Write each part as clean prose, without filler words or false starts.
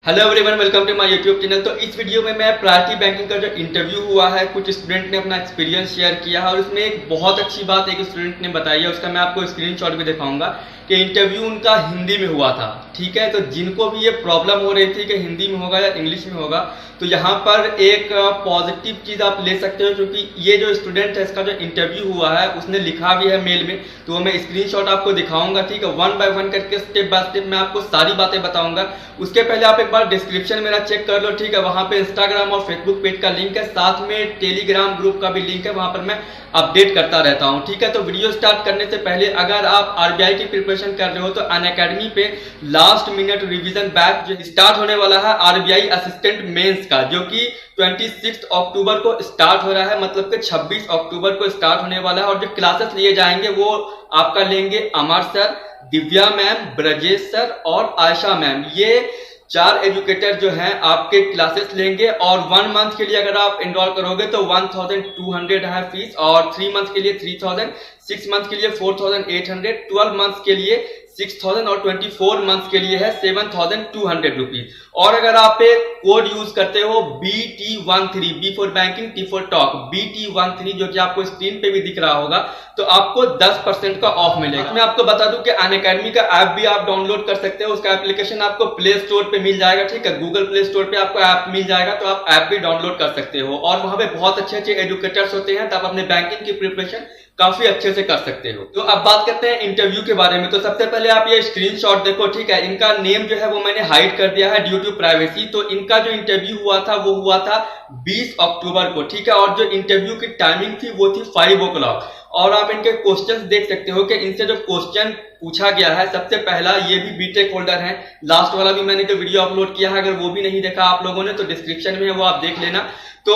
Hello everyone, welcome to my YouTube channel. तो इस video में मैं प्रायोरिटी बैंकिंग का जो इंटरव्यू हुआ है, कुछ स्टूडेंट ने अपना एक्सपीरियंस शेयर किया है और उसमें एक बहुत अच्छी बात एक स्टूडेंट ने बताई है, उसका मैं आपको स्क्रीनशॉट भी दिखाऊंगा कि इंटरव्यू उनका हिंदी में हुआ था। ठीक है, तो जिनको भी ये प्रॉब्लम हो रही थी कि हिंदी में होगा या इंग्लिश में होगा, तो यहाँ पर एक पॉजिटिव चीज़ आप ले सकते हो, क्योंकि ये जो स्टूडेंट है इसका जो इंटरव्यू हुआ है उसने लिखा भी है मेल में, तो मैं स्क्रीनशॉट आपको दिखाऊंगा। ठीक है, वन बाय वन करके स्टेप बाय स्टेप मैं आपको सारी बातें बताऊंगा। उसके पहले आप एक बार डिस्क्रिप्शन मेरा चेक कर लो। ठीक है, वहां पे इंस्टाग्राम और फेसबुक पेज का लिंक है, साथ में टेलीग्राम ग्रुप का भी लिंक है, वहां पर मैं अपडेट करता रहता हूं। ठीक है, तो वीडियो स्टार्ट करने से पहले अगर आप आरबीआई की प्रिपरेशन कर रहे हो तो अनअकैडमी पे लास्ट मिनट रिवीजन बैच जो स्टार्ट होने वाला है आरबीआई असिस्टेंट मेंस का, जो कि 26 अक्टूबर को स्टार्ट हो रहा है, मतलब कि 26 अक्टूबर को स्टार्ट होने वाला है। और जो क्लासेस लिए जाएंगे वो आपका लेंगे Amar sir, Divya ma'am, Brajesh sir और आयशा मैम। ये 4 एजुकेटर जो हैं आपके क्लासेस लेंगे। और 1 मंथ के लिए अगर आप एनरोल करोगे तो 1200 है फीस, और 3 मंथ के लिए 3000, 6 मंथ के लिए 4800, 12 मंथ के लिए 6000 और 24 मंथ्स के लिए है 7200 रुपीज। और अगर आप एक कोड यूज करते हो BT13, B for banking, T for talk, BT13 जो कि आपको स्क्रीन पे भी दिख रहा होगा, तो आपको 10% का ऑफ मिलेगा। मैं आपको बता दूं कि अनअकैडमी का ऐप भी आप डाउनलोड कर सकते हो। उसका एप्लीकेशन आपको प्ले स्टोर पे मिल जाएगा। ठीक है, गूगल प्ले स्टोर पे आपको ऐप मिल जाएगा, तो आप ऐप भी डाउनलोड कर सकते हो। और वहां पे बहुत अच्छे अच्छे एजुकेटर्स होते हैं, तो आप अपने बैंकिंग की प्रिपरेशन काफी अच्छे से कर सकते हो। तो अब बात करते हैं इंटरव्यू के बारे में। तो सबसे पहले आप ये स्क्रीनशॉट देखो। ठीक है, इनका नेम जो है वो मैंने हाइड कर दिया है ड्यू टू प्राइवेसी। तो इनका जो इंटरव्यू हुआ था वो हुआ था 20 अक्टूबर को। ठीक है, और जो इंटरव्यू की टाइमिंग थी वो थी 5 o'clock। और आप इनके क्वेश्चंस देख सकते हो कि इनसे जो क्वेश्चन पूछा गया है, सबसे पहला, ये भी बीटेक होल्डर है, लास्ट वाला भी मैंने जो वीडियो अपलोड किया है, अगर वो भी नहीं देखा आप लोगों ने तो डिस्क्रिप्शन में है, वो आप देख लेना। तो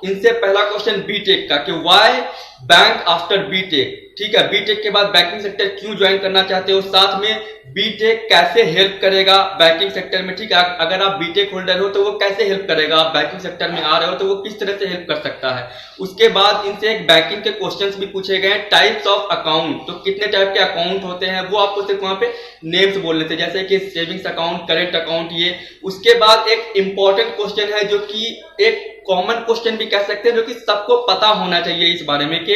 इनसे पहला क्वेश्चन बीटेक का कि व्हाई बैंक आफ्टर बीटेक। ठीक है, बीटेक के बाद बैंकिंग सेक्टर क्यों ज्वाइन करना चाहते हो, साथ में बीटेक कैसे हेल्प करेगा बैंकिंग सेक्टर में। ठीक है, अगर आप बीटेक होल्डर हो तो वो कैसे हेल्प करेगा, आप बैंकिंग सेक्टर में आ रहे हो तो वो किस तरह से हेल्प कर सकता है। उसके बाद इनसे एक बैंकिंग के क्वेश्चंस भी पूछे गए, टाइप्स ऑफ अकाउंट, तो कितने टाइप के अकाउंट होते हैं वो आपको सिर्फ वहां पे नेम्स बोलने थे, जैसे कि सेविंग्स अकाउंट, करेंट अकाउंट, ये। उसके बाद एक इंपॉर्टेंट क्वेश्चन है जो कि एक कॉमन क्वेश्चन भी कह सकते हैं, जो कि सबको पता होना चाहिए इस बारे में, कि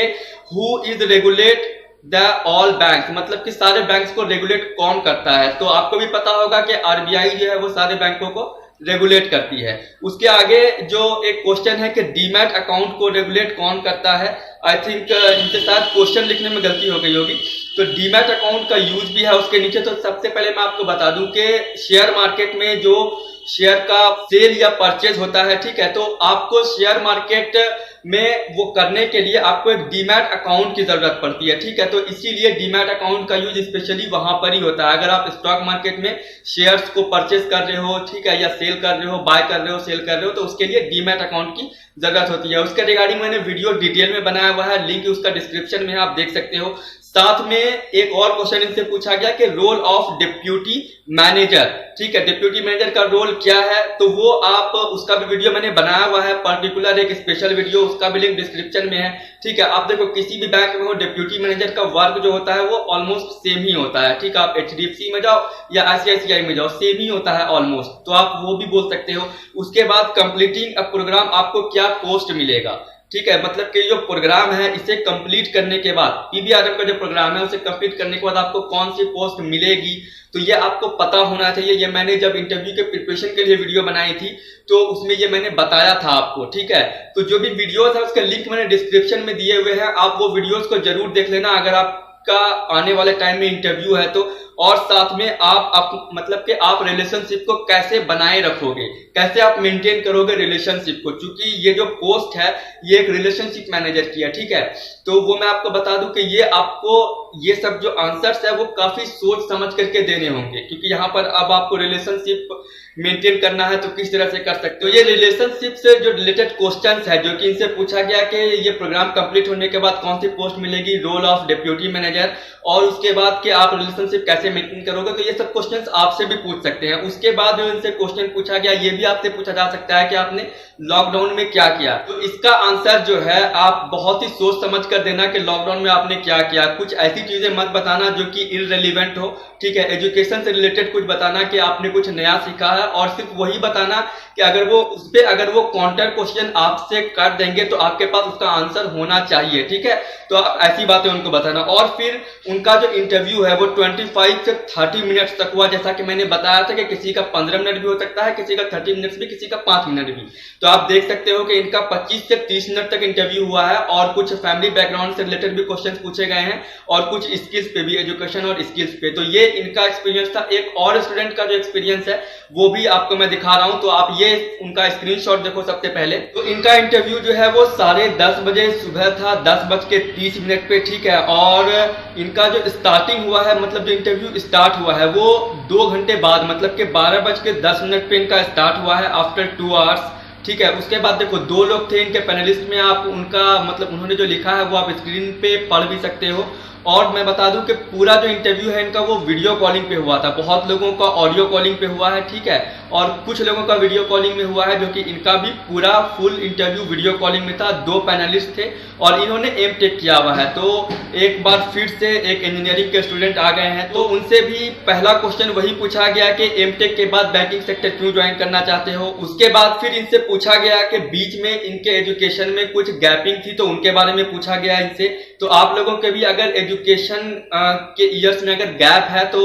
who is regulate the all banks, मतलब कि सारे बैंक्स को रेगुलेट कौन करता है। तो आपको भी पता होगा कि आरबीआई जो है वो सारे बैंकों को रेगुलेट करती है। उसके आगे जो एक क्वेश्चन है कि डीमैट अकाउंट को रेगुलेट कौन करता है। आई थिंक इनके साथ क्वेश्चन लिखने में गलती हो गई होगी, तो डीमैट अकाउंट का यूज भी है उसके नीचे। तो सबसे पहले मैं आपको बता दूं कि शेयर मार्केट में जो शेयर का सेल या परचेज होता है, ठीक है, तो आपको शेयर मार्केट में वो करने के लिए आपको एक डीमैट अकाउंट की जरूरत पड़ती है। ठीक है, तो इसीलिए डीमैट अकाउंट का यूज स्पेशली वहां पर ही होता है। अगर आप स्टॉक मार्केट में शेयर्स को परचेज कर रहे हो, ठीक है, या सेल कर रहे हो, बाय कर रहे हो, सेल कर रहे हो, तो उसके लिए डीमैट अकाउंट की जरूरत होती है। उसके रिगार्डिंग मैंने वीडियो डिटेल में बनाया हुआ है, लिंक उसका डिस्क्रिप्शन में आप देख सकते हो। साथ में एक और क्वेश्चन इनसे पूछा गया कि रोल ऑफ डिप्यूटी मैनेजर। ठीक है, डिप्यूटी मैनेजर का रोल क्या है, तो वो आप उसका भी वीडियो मैंने बनाया हुआ है, पर्टिकुलर एक स्पेशल वीडियो, उसका भी लिंक डिस्क्रिप्शन में है। ठीक है, आप देखो किसी भी बैंक में हो, डिप्यूटी मैनेजर का वर्क जो होता है वो ऑलमोस्ट सेम ही होता है। ठीक है, आप HDFC में जाओ या ICICI में जाओ, सेम ही होता है ऑलमोस्ट, तो आप वो भी बोल सकते हो। उसके बाद कंप्लीटिंग अ प्रोग्राम, आपको क्या पोस्ट मिलेगा। ठीक है, मतलब कि जो प्रोग्राम है इसे कंप्लीट करने के बाद, PBRM का जो प्रोग्राम है उसे कंप्लीट करने के बाद आपको कौन सी पोस्ट मिलेगी, तो ये आपको पता होना चाहिए। ये मैंने जब इंटरव्यू के प्रिपरेशन के लिए वीडियो बनाई थी तो उसमें ये मैंने बताया था आपको। ठीक है, तो जो भी वीडियोस है उसका लिंक मैंने डिस्क्रिप्शन में दिए हुए हैं, आप वो वीडियोस को जरूर देख लेना अगर आपका आने वाले टाइम में इंटरव्यू है तो। और साथ में आप मतलब कि आप रिलेशनशिप को कैसे बनाए रखोगे, कैसे आप मेंटेन करोगे रिलेशनशिप को, क्योंकि ये जो पोस्ट है ये एक रिलेशनशिप मैनेजर की है। ठीक है, तो वो मैं आपको बता दूं कि ये आपको ये सब जो आंसर्स है वो काफी सोच समझ करके देने होंगे, क्योंकि यहाँ पर अब आपको रिलेशनशिप मेंटेन करना है तो किस तरह से कर सकते हो। ये रिलेशनशिप से जो रिलेटेड क्वेश्चंस है, जो कि इनसे पूछा गया कि ये प्रोग्राम कंप्लीट होने के बाद कौन सी पोस्ट मिलेगी, रोल ऑफ डिप्यूटी मैनेजर, और उसके बाद कि आप रिलेशनशिप कैसे कैसे मेंटेन करोगे, तो ये सब क्वेश्चंस आपसे भी पूछ सकते हैं। उसके बाद जो इनसे क्वेश्चन पूछा गया, ये भी आपसे पूछा जा सकता है कि आपने लॉकडाउन में क्या किया। तो इसका आंसर जो है आप बहुत ही सोच समझ कर देना कि लॉकडाउन में आपने क्या किया। कुछ ऐसी चीजें मत बताना जो कि इररिलेवेंट हो, ठीक है। एजुकेशन से रिलेटेड कुछ बताना कि आपने कुछ नया सीखा है, और सिर्फ वही बताना कि अगर वो काउंटर क्वेश्चन आपसे कर देंगे तो आपके पास उसका आंसर होना चाहिए, ठीक है। तो आप ऐसी बातें उनको बताना। और फिर उनका जो इंटरव्यू है वो 25 से 30 मिनट्स तक हुआ। जैसा कि मैंने बताया था कि किसी का 15 मिनट भी हो सकता है, किसी का 30 मिनट्स भी, किसी का 5 मिनट भी। तो आप देख सकते हो कि इनका 25 से 30 मिनट तक इंटरव्यू हुआ है, और कुछ फैमिली बैकग्राउंड से रिलेटेड भी क्वेश्चन पूछे गए हैं, और कुछ स्किल्स पे भी, एजुकेशन और स्किल्स पे। तो ये इनका एक्सपीरियंस था। एक और स्टूडेंट का जो एक्सपीरियंस है वो भी आपको मैं दिखा रहा हूं, तो आप ये उनका स्क्रीनशॉट देखो सबसे पहले। तो इनका इंटरव्यू जो है वो 10:30 बजे सुबह था, 10:30 पे, ठीक है। और इनका जो स्टार्टिंग हुआ है, मतलब जो इंटरव्यू स्टार्ट हुआ है वो 2 घंटे बाद, मतलब कि 12:10 पे इनका स्टार्ट हुआ है, आफ्टर 2 आवर्स, ठीक है। उसके बाद देखो 2 लोग थे इनके पैनलिस्ट में, आप उनका मतलब उन्होंने जो लिखा है वो आप स्क्रीन पे पढ़ भी सकते हो। और मैं बता दूं कि पूरा जो इंटरव्यू है इनका वो वीडियो कॉलिंग पे हुआ था। बहुत लोगों का ऑडियो कॉलिंग पे हुआ है, ठीक है, और कुछ लोगों का वीडियो कॉलिंग में हुआ है, जो कि इनका भी पूरा फुल इंटरव्यू वीडियो कॉलिंग में था। 2 पैनलिस्ट थे और इन्होंने एमटेक किया हुआ है। तो एक बार फिर से एक इंजीनियरिंग के स्टूडेंट आ गए हैं, तो उनसे भी पहला क्वेश्चन वही पूछा गया कि एमटेक के बाद बैंकिंग सेक्टर क्यों ज्वाइन करना चाहते हो। उसके बाद फिर इनसे पूछा गया कि बीच में इनके एजुकेशन में कुछ गैपिंग थी, तो उनके बारे में पूछा गया इनसे। तो आप लोगों के भी अगर एजुकेशन के ईयर्स में अगर गैप है तो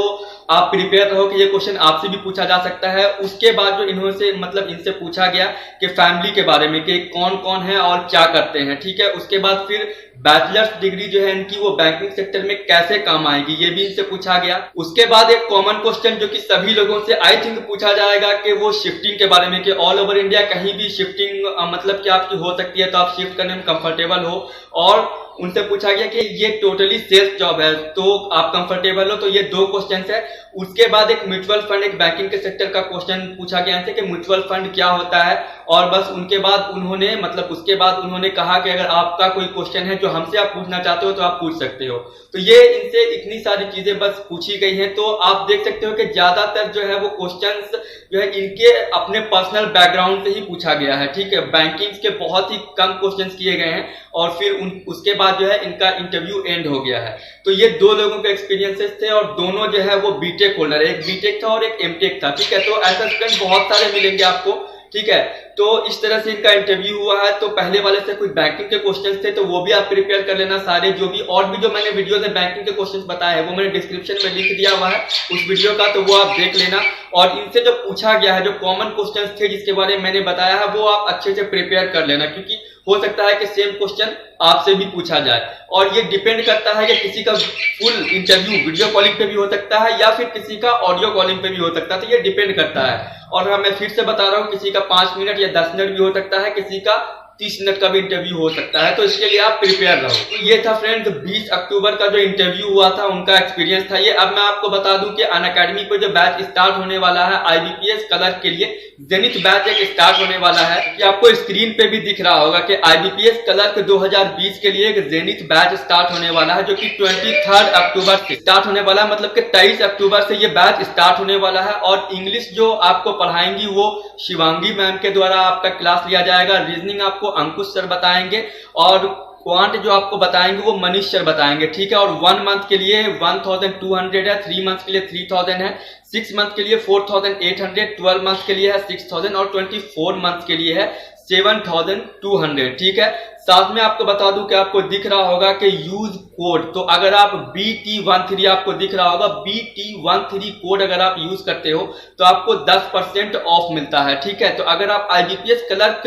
आप प्रिपेयर रहो कि ये क्वेश्चन आपसे भी पूछा जा सकता है। उसके बाद जो इनसे पूछा गया कि फैमिली के बारे में, कि कौन कौन है और क्या करते हैं, ठीक है। उसके बाद फिर बैचलर्स डिग्री जो है इनकी वो बैंकिंग सेक्टर में कैसे काम आएगी, ये भी इनसे पूछा गया। उसके बाद एक कॉमन क्वेश्चन जो कि सभी लोगों से आई थिंक पूछा जाएगा कि वो शिफ्टिंग के बारे में, कि ऑल ओवर इंडिया कहीं भी शिफ्टिंग मतलब कि आपकी हो सकती है, तो आप शिफ्ट करने में कंफर्टेबल हो। और उनसे पूछा गया कि ये टोटली सेल्स जॉब है, तो आप कंफर्टेबल हो। तो ये 2 क्वेश्चन है। उसके बाद एक म्यूचुअल फंड, एक बैंकिंग के सेक्टर का क्वेश्चन पूछा गया है कि म्यूचुअल फंड क्या होता है। और बस उसके बाद उन्होंने कहा कि अगर आपका कोई क्वेश्चन है जो हमसे आप पूछना चाहते हो तो आप पूछ सकते हो। तो ये इनसे इतनी सारी चीजें बस पूछी गई हैं। तो आप देख सकते हो कि ज्यादातर जो है वो क्वेश्चंस जो है इनके अपने पर्सनल बैकग्राउंड से ही पूछा गया है, ठीक है। बैंकिंग के बहुत ही कम क्वेश्चंस किए गए हैं, और फिर उसके बाद जो है इनका इंटरव्यू एंड हो गया है। तो ये 2 लोगों के एक्सपीरियंसेस थे, और दोनों जो है वो बीटेक होल्डर, एक बीटेक था और एक एमटेक था, ठीक है। तो ऐसा स्टूडेंट बहुत सारे मिलेंगे आपको, ठीक है। तो इस तरह से इनका इंटरव्यू हुआ है। तो पहले वाले से कुछ बैंकिंग के क्वेश्चंस थे, तो वो भी आप प्रिपेयर कर लेना सारे, जो भी और भी जो मैंने वीडियो में बैंकिंग के क्वेश्चंस बताए हैं वो मैंने डिस्क्रिप्शन में लिख दिया हुआ है उस वीडियो का, तो वो आप देख लेना। और इनसे जो पूछा गया है, जो कॉमन क्वेश्चंस थे जिसके बारे में मैंने बताया है, वो आप अच्छे से प्रिपेयर कर लेना, क्योंकि हो सकता है कि सेम क्वेश्चन आपसे भी पूछा जाए। और ये डिपेंड करता है कि किसी का फुल इंटरव्यू वीडियो कॉलिंग पे भी हो सकता है, या फिर किसी का ऑडियो कॉलिंग पे भी हो सकता है। तो ये डिपेंड करता है। और हाँ, मैं फिर से बता रहा हूँ, किसी का 5 मिनट या 10 मिनट भी हो सकता है, किसी का 30 मिनट का भी इंटरव्यू हो सकता है। तो इसके लिए आप प्रिपेयर रहो। तो ये था फ्रेंड्स 20 अक्टूबर का जो इंटरव्यू हुआ था, उनका एक्सपीरियंस था ये। अब मैं आपको बता दूं कि अनअकैडमी पे जो बैच स्टार्ट होने वाला है IBPS क्लर्क के लिए, जेनिथ बैच एक स्टार्ट होने वाला है, कि आपको स्क्रीन पे भी दिख रहा होगा कि IBPS क्लर्क 2020 के लिए एक जेनिथ बैच स्टार्ट होने वाला है, जो कि 23 अक्टूबर से स्टार्ट होने वाला है। मतलब कि 23 अक्टूबर से ये बैच स्टार्ट होने वाला है। और इंग्लिश जो आपको पढ़ाएंगी वो शिवांगी मैम के द्वारा आपका क्लास लिया जाएगा। रीजनिंग आपको अंकुश सर बताएंगे, और क्वांट जो आपको बताएंगे वो मनीष सर बताएंगे, ठीक है। और 1 मंथ के लिए 1200 है, 3 मंथ के लिए 3000 है, 6 मंथ के लिए 4800, 12 मंथ के लिए है 6000, और 24 मंथ के लिए है 7200, ठीक है। साथ में आपको बता दूं कि आपको दिख रहा होगा कि यूज कोड, तो अगर आप BT13 आपको दिख रहा होगा, BT13 कोड अगर आप यूज करते हो तो आपको 10% ऑफ मिलता है, ठीक है। तो अगर आप IBPS क्लर्क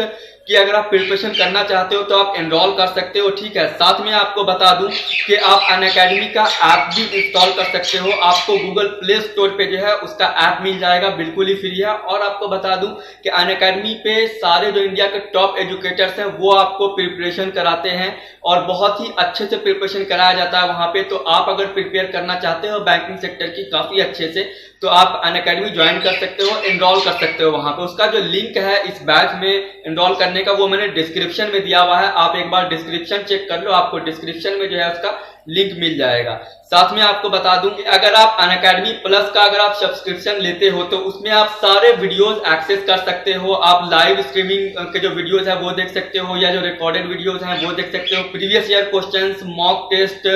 कि अगर आप प्रिपरेशन करना चाहते हो तो आप एनरोल कर सकते हो, ठीक है। साथ में आपको बता दूं कि आप अनअकैडमी का ऐप भी इंस्टॉल कर सकते हो। आपको गूगल प्ले स्टोर पे जो है उसका ऐप मिल जाएगा, बिल्कुल ही फ्री है। और आपको बता दूं कि अनअकैडमी पे सारे जो इंडिया के टॉप एजुकेटर्स हैं वो आपको प्रिपरेशन कराते हैं, और बहुत ही अच्छे से प्रिपरेशन कराया जाता है वहां पे। तो आप अगर प्रिपेयर करना चाहते हो बैंकिंग सेक्टर की काफी अच्छे से, तो आप अनअकैडमी ज्वाइन कर सकते हो, एनरोल कर सकते हो वहां पे। उसका जो लिंक है इस बैच में एनरोल करने का वो मैंने डिस्क्रिप्शन में दिया हुआ है, आप एक बार डिस्क्रिप्शन चेक कर लो, आपको डिस्क्रिप्शन में जो है उसका लिंक मिल जाएगा। साथ में आपको बता दूं कि अगर आप अनअकैडमी प्लस का अगर आप सब्सक्रिप्शन लेते हो तो उसमें आप सारे वीडियोस एक्सेस कर सकते हो। आप लाइव स्ट्रीमिंग के जो वीडियोस है वो देख सकते हो, या जो रिकॉर्डेड वीडियोस हैं वो देख सकते हो, previous year questions, mock test,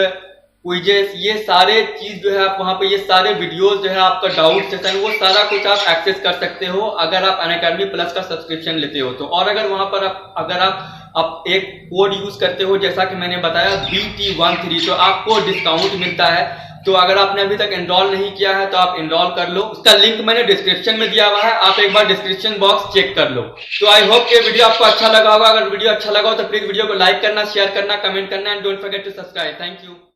quizzes, ये सारे चीज जो है आप वहां पे ये सारे वीडियोस जो है आपका डाउट सेशन वो सारा कुछ आप एक्सेस कर सकते हो अगर आप अनअकैडमी प्लस का सब्सक्रिप्शन लेते हो तो। और अगर वहां पर अगर आप एक कोड यूज करते हो जैसा कि मैंने बताया BT13 तो आपको डिस्काउंट मिलता है। तो अगर आपने अभी तक एनरोल नहीं किया है तो आप एनरोल कर लो, उसका लिंक मैंने डिस्क्रिप्शन में दिया हुआ है, आप एक बार डिस्क्रिप्शन बॉक्स चेक कर लो। तो आई होप ये वीडियो आपको अच्छा लगा होगा। अगर वीडियो अच्छा लगा हो तो प्लीज वीडियो को लाइक करना, शेयर करना, कमेंट करना and don't forget to subscribe. Thank you.